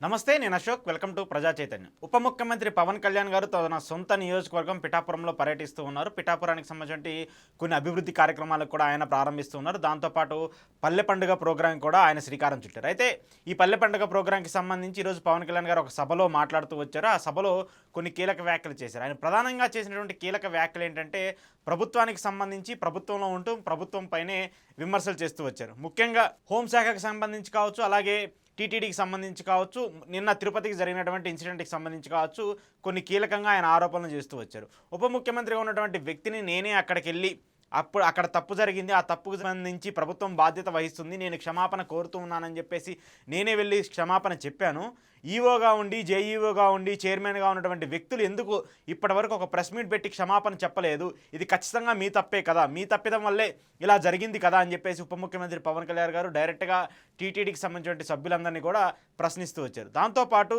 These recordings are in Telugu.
నమస్తే, నేను అశోక్. వెల్కమ్ టు ప్రజా చైతన్యం. ఉప ముఖ్యమంత్రి పవన్ కళ్యాణ్ గారు తన సొంత నియోజకవర్గం పిఠాపురంలో పర్యటిస్తూ ఉన్నారు. పిఠాపురానికి సంబంధించి కొన్ని అభివృద్ధి కార్యక్రమాలకు కూడా ఆయన ప్రారంభిస్తూ ఉన్నారు. దాంతోపాటు పల్లె పండుగ ప్రోగ్రాం కూడా ఆయన శ్రీకారం చుట్టారు. అయితే ఈ పల్లె పండుగ ప్రోగ్రాంకి సంబంధించి ఈరోజు పవన్ కళ్యాణ్ గారు ఒక సభలో మాట్లాడుతూ వచ్చారు. ఆ సభలో కొన్ని కీలక వ్యాఖ్యలు చేశారు. ఆయన ప్రధానంగా చేసినటువంటి కీలక వ్యాఖ్యలు ఏంటంటే ప్రభుత్వానికి సంబంధించి ప్రభుత్వంలో ఉంటూ ప్రభుత్వం పైనే విమర్శలు చేస్తూ వచ్చారు. ముఖ్యంగా హోంశాఖకు సంబంధించి కావచ్చు, అలాగే టీటీడీకి సంబంధించి కావచ్చు, నిన్న తిరుపతికి జరిగినటువంటి ఇన్సిడెంట్కి సంబంధించి కావచ్చు, కొన్ని కీలకంగా ఆయన ఆరోపణలు చేస్తూ వచ్చారు. ఉప ముఖ్యమంత్రిగా ఉన్నటువంటి వ్యక్తిని నేనే అక్కడికి వెళ్ళి అక్కడ తప్పు జరిగింది, ఆ తప్పుకు సంబంధించి ప్రభుత్వం బాధ్యత వహిస్తుంది, నేను క్షమాపణ కోరుతూ ఉన్నానని చెప్పేసి నేనే వెళ్ళి క్షమాపణ చెప్పాను. ఈఓగా ఉండి, జేఈఓగా ఉండి, చైర్మన్గా ఉన్నటువంటి వ్యక్తులు ఎందుకు ఇప్పటివరకు ఒక ప్రెస్ మీట్ పెట్టి క్షమాపణ చెప్పలేదు? ఇది ఖచ్చితంగా మీ తప్పే కదా, మీ తప్పిదం వల్లే ఇలా జరిగింది కదా అని చెప్పేసి ఉప ముఖ్యమంత్రి పవన్ కళ్యాణ్ గారు డైరెక్ట్గా టీటీడీకి సంబంధించిన సభ్యులందరినీ కూడా ప్రశ్నిస్తూ వచ్చారు. దాంతోపాటు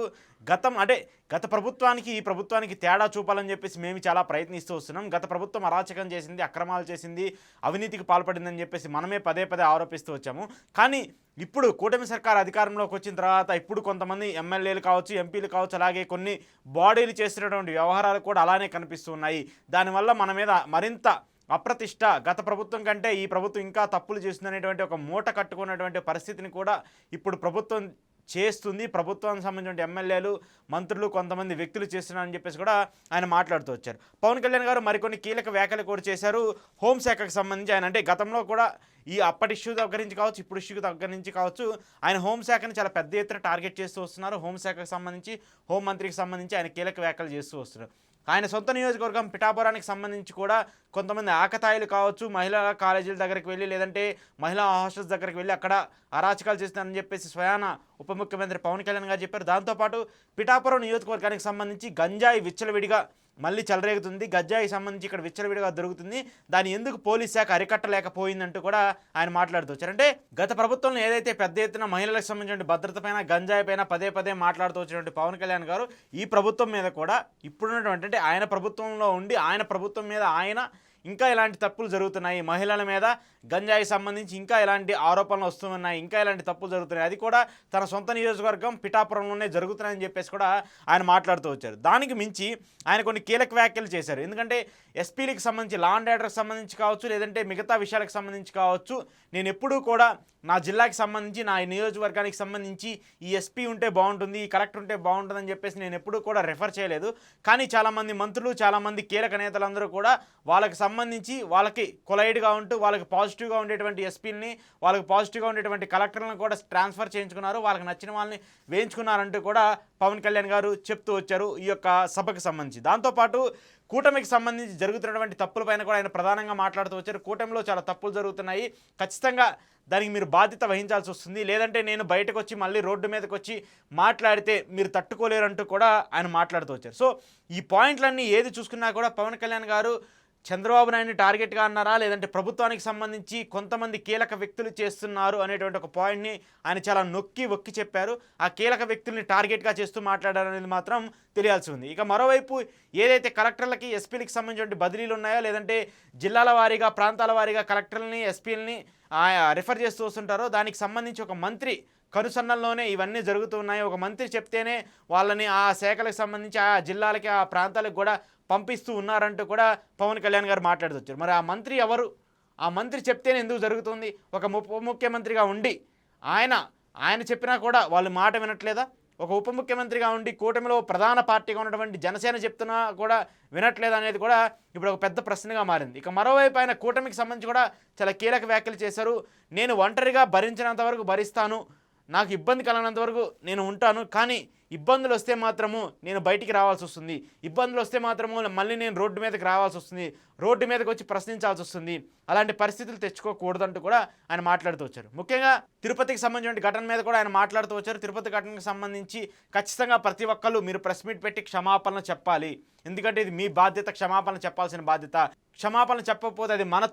గత ప్రభుత్వానికి ఈ ప్రభుత్వానికి తేడా చూపాలని చెప్పేసి మేము చాలా ప్రయత్నిస్తూ వస్తున్నాం. గత ప్రభుత్వం అరాచకం చేసింది, అక్రమాలు చేసింది, అవినీతికి పాల్పడిందని చెప్పేసి మనమే పదే పదే ఆరోపిస్తూ వచ్చాము. కానీ ఇప్పుడు కూటమి సర్కార్ అధికారంలోకి వచ్చిన తర్వాత ఇప్పుడు కొంతమంది ఎమ్మెల్యేలు కావచ్చు, ఎంపీలు కావచ్చు, అలాగే కొన్ని బాడీలు చేస్తున్నటువంటి వ్యవహారాలు కూడా అలానే కనిపిస్తూ ఉన్నాయి. దానివల్ల మన మీద మరింత అప్రతిష్ట, గత ప్రభుత్వం కంటే ఈ ప్రభుత్వం ఇంకా తప్పులు చేస్తుందనేటువంటి ఒక మూట కట్టుకున్నటువంటి పరిస్థితిని కూడా ఇప్పుడు ప్రభుత్వం చేస్తుంది. ప్రభుత్వానికి సంబంధించిన ఎమ్మెల్యేలు, మంత్రులు, కొంతమంది వ్యక్తులు చేస్తున్నారని చెప్పేసి కూడా ఆయన మాట్లాడుతూ వచ్చారు. పవన్ కళ్యాణ్ గారు మరికొన్ని కీలక వ్యాఖ్యలు కూడా చేశారు. హోంశాఖకు సంబంధించి ఆయన గతంలో కూడా ఈ అప్పటి ఇష్యూ దగ్గర నుంచి కావచ్చు, ఇప్పుడు ఇష్యూ దగ్గర నుంచి కావచ్చు, ఆయన హోంశాఖని చాలా పెద్ద ఎత్తున టార్గెట్ చేస్తూ వస్తున్నారు. హోంశాఖకు సంబంధించి, హోంమంత్రికి సంబంధించి ఆయన కీలక వ్యాఖ్యలు చేస్తూ వస్తున్నారు. ఆయన సొంత నియోజకవర్గం పిఠాపురానికి సంబంధించి కూడా కొంతమంది ఆకతాయిలు కావచ్చు, మహిళా కాలేజీల దగ్గరికి వెళ్ళి, లేదంటే మహిళా హాస్టల్స్ దగ్గరికి వెళ్ళి అక్కడ అరాచకాలు చేస్తానని చెప్పేసి స్వయాన ఉప ముఖ్యమంత్రి పవన్ కళ్యాణ్ గారు చెప్పారు. దాంతోపాటు పిఠాపురం నియోజకవర్గానికి సంబంధించి గంజాయి విచ్చలవిడిగా మళ్ళీ చెలరేగుతుంది, గంజాయికి సంబంధించి ఇక్కడ విచ్చలవిడిగా దొరుకుతుంది, దాన్ని ఎందుకు పోలీస్ శాఖ అరికట్టలేకపోయిందంటూ కూడా ఆయన మాట్లాడుతూ వచ్చారు. అంటే గత ప్రభుత్వంలో ఏదైతే పెద్ద ఎత్తున మహిళలకు సంబంధించిన భద్రత పైన, గంజాయి పైన పదే పదే మాట్లాడుతూ వచ్చినటువంటి పవన్ కళ్యాణ్ గారు ఈ ప్రభుత్వం మీద కూడా ఇప్పుడున్నటువంటి, అంటే ఆయన ప్రభుత్వంలో ఉండి ఆయన ప్రభుత్వం మీద ఆయన ఇంకా ఇలాంటి తప్పులు జరుగుతున్నాయి, మహిళల మీద గంజాయి సంబంధించి ఇంకా ఇలాంటి ఆరోపణలు వస్తున్నాయి, ఇంకా ఇలాంటి తప్పులు జరుగుతున్నాయి, అది కూడా తన సొంత నియోజకవర్గం పిఠాపురంలోనే జరుగుతున్నాయని చెప్పేసి కూడా ఆయన మాట్లాడుతూ వచ్చారు. దానికి మించి ఆయన కొన్ని కీలక వ్యాఖ్యలు చేశారు. ఎందుకంటే ఎస్పీలకు సంబంధించి, లా అండ్ ఆర్డర్కి సంబంధించి కావచ్చు, లేదంటే మిగతా విషయాలకు సంబంధించి కావచ్చు, నేను ఎప్పుడూ కూడా నా జిల్లాకి సంబంధించి, నా నియోజకవర్గానికి సంబంధించి ఈ ఎస్పీ ఉంటే బాగుంటుంది, ఈ కలెక్టర్ ఉంటే బాగుంటుందని చెప్పేసి నేను ఎప్పుడూ కూడా రెఫర్ చేయలేదు. కానీ చాలామంది మంత్రులు, చాలామంది కీలక నేతలందరూ కూడా వాళ్ళకి సంబంధించి వాళ్ళకి కొలైడ్గా ఉంటూ వాళ్ళకి పాజిటివ్గా ఉండేటువంటి ఎస్పీలని, వాళ్ళకి పాజిటివ్గా ఉండేటువంటి కలెక్టర్లను కూడా ట్రాన్స్ఫర్ చేయించుకున్నారు, వాళ్ళకి నచ్చిన వాళ్ళని వేయించుకున్నారంటూ కూడా పవన్ కళ్యాణ్ గారు చెప్తూ వచ్చారు ఈ యొక్క సభకు సంబంధించి. దాంతోపాటు కూటమికి సంబంధించి జరుగుతున్నటువంటి తప్పులపైన కూడా ఆయన ప్రధానంగా మాట్లాడుతూ వచ్చారు. కూటమిలో చాలా తప్పులు జరుగుతున్నాయి, ఖచ్చితంగా దానికి మీరు బాధ్యత వహించాల్సి వస్తుంది, లేదంటే నేను బయటకు వచ్చి మళ్ళీ రోడ్డు మీదకి వచ్చి మాట్లాడితే మీరు తట్టుకోలేరంటూ కూడా ఆయన మాట్లాడుతూ వచ్చారు. సో ఈ పాయింట్లన్నీ ఏది చూసుకున్నా కూడా పవన్ కళ్యాణ్ గారు చంద్రబాబు నాయుడిని టార్గెట్గా అన్నారా, లేదంటే ప్రభుత్వానికి సంబంధించి కొంతమంది కీలక వ్యక్తులు చేస్తున్నారు అనేటువంటి ఒక పాయింట్ని ఆయన చాలా నొక్కి ఒక్కి చెప్పారు. ఆ కీలక వ్యక్తుల్ని టార్గెట్గా చేస్తూ మాట్లాడారనేది మాత్రం తెలియాల్సి ఉంది. ఇక మరోవైపు ఏదైతే కలెక్టర్లకి, ఎస్పీలకి సంబంధించిన బదిలీలు ఉన్నాయో, లేదంటే జిల్లాల వారీగా, ప్రాంతాల వారీగా కలెక్టర్లని, ఎస్పీలని రిఫర్ చేస్తూ వస్తుంటారో, దానికి సంబంధించి ఒక మంత్రి కనుసన్నల్లోనే ఇవన్నీ జరుగుతున్నాయి. ఒక మంత్రి చెప్తేనే వాళ్ళని ఆ శాఖలకు సంబంధించి ఆ జిల్లాలకి, ఆ ప్రాంతాలకు కూడా పంపిస్తూ ఉన్నారంటూ కూడా పవన్ కళ్యాణ్ గారు మాట్లాడుతూ వచ్చారు. మరి ఆ మంత్రి ఎవరు? ఆ మంత్రి చెప్తేనే ఎందుకు జరుగుతుంది? ఒక ఉప ముఖ్యమంత్రిగా ఉండి ఆయన చెప్పినా కూడా వాళ్ళు మాట వినట్లేదా? ఒక ఉప ముఖ్యమంత్రిగా ఉండి కూటమిలో ప్రధాన పార్టీగా ఉన్నటువంటి జనసేన చెప్తున్నా కూడా వినట్లేదు అనేది కూడా ఇప్పుడు ఒక పెద్ద ప్రశ్నగా మారింది. ఇక మరోవైపు ఆయన కూటమికి సంబంధించి కూడా చాలా కీలక వ్యాఖ్యలు చేశారు. నేను ఒంటరిగా భరించినంత వరకు భరిస్తాను, నాకు ఇబ్బంది కలగనంత వరకు నేను ఉంటాను, కానీ ఇబ్బందులు వస్తే మాత్రము నేను బయటికి రావాల్సి వస్తుంది, ఇబ్బందులు వస్తే మాత్రము మళ్ళీ నేను రోడ్డు మీదకి రావాల్సి వస్తుంది, రోడ్డు మీదకి వచ్చి ప్రశ్నించాల్సి వస్తుంది, అలాంటి పరిస్థితులు తెచ్చుకోకూడదంటూ కూడా ఆయన మాట్లాడుతూ వచ్చారు. ముఖ్యంగా తిరుపతికి సంబంధించిన ఘటన మీద కూడా ఆయన మాట్లాడుతూ వచ్చారు. తిరుపతి ఘటనకు సంబంధించి ఖచ్చితంగా ప్రతి ఒక్కళ్ళు మీరు ప్రెస్ మీట్ పెట్టి క్షమాపణ చెప్పాలి, ఎందుకంటే ఇది మీ బాధ్యత, క్షమాపణ చెప్పాల్సిన బాధ్యత. క్షమాపణ చెప్పకపోతే అది మన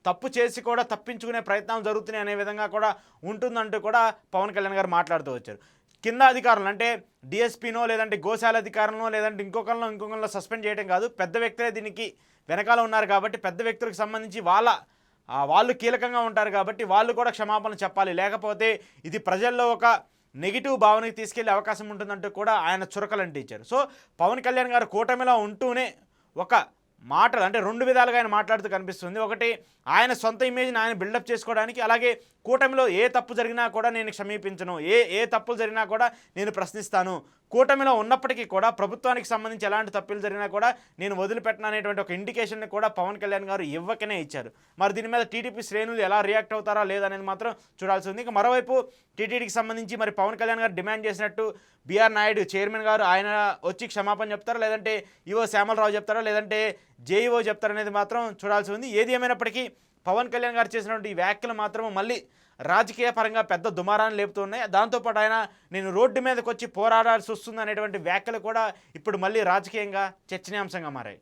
తప్పు చేసి కూడా తప్పించుకునే ప్రయత్నాలు జరుగుతున్నాయి అనే విధంగా కూడా ఉంటుందంటూ కూడా పవన్ కళ్యాణ్ గారు మాట్లాడుతూ వచ్చారు. కింద అధికారులు అంటే డిఎస్పీనో, లేదంటే గోశాల అధికారులను, లేదంటే ఇంకొకరిలో సస్పెండ్ చేయడం కాదు, పెద్ద వ్యక్తులే దీనికి వెనకాల ఉన్నారు కాబట్టి పెద్ద వ్యక్తులకు సంబంధించి వాళ్ళు కీలకంగా ఉంటారు కాబట్టి వాళ్ళు కూడా క్షమాపణ చెప్పాలి. లేకపోతే ఇది ప్రజల్లో ఒక నెగిటివ్ భావనకి తీసుకెళ్లే అవకాశం ఉంటుందంటూ కూడా ఆయన చురకలంటించారు. సో పవన్ కళ్యాణ్ గారు కూటమిలో ఉంటూనే ఒక మాటలు అంటే 2 విధాలుగా ఆయన మాట్లాడుతూ కనిపిస్తుంది. ఒకటి ఆయన సొంత ఇమేజ్ని ఆయన బిల్డప్ చేసుకోవడానికి, అలాగే కూటమిలో ఏ తప్పు జరిగినా కూడా నేను క్షమించను, ఏ తప్పులు జరిగినా కూడా నేను ప్రశ్నిస్తాను, కూటమిలో ఉన్నప్పటికీ కూడా ప్రభుత్వానికి సంబంధించి ఎలాంటి తప్పులు జరిగినా కూడా నేను వదిలిపెట్టను అనేటువంటి ఒక ఇండికేషన్ని కూడా పవన్ కళ్యాణ్ గారు ఇవ్వకనే ఇచ్చారు. మరి దీని మీద టీడీపీ శ్రేణులు ఎలా రియాక్ట్ అవుతారా లేదనేది మాత్రం చూడాల్సి ఉంది. ఇక మరోవైపు టీటీడీకి సంబంధించి మరి పవన్ కళ్యాణ్ గారు డిమాండ్ చేసినట్టు బీఆర్ నాయుడు చైర్మన్ గారు ఆయన వచ్చి క్షమాపణ చెప్తారా, లేదంటే ఈవో శ్యామలరావు చెప్తారా, లేదంటే జేఈఓ చెప్తారనేది మాత్రం చూడాల్సి ఉంది. ఏది ఏమైనప్పటికీ పవన్ కళ్యాణ్ గారు చేసినటువంటి ఈ వ్యాఖ్యలు మాత్రం మళ్ళీ రాజకీయ పరంగా పెద్ద దుమారాన్ని లేపుతున్నాయి. దాంతోపాటు ఆయన నేను రోడ్డు మీదకి వచ్చి పోరాడాల్సి వస్తుంది అనేటువంటి వ్యాఖ్యలు కూడా ఇప్పుడు మళ్ళీ రాజకీయంగా చర్చనీయాంశంగా మారాయి.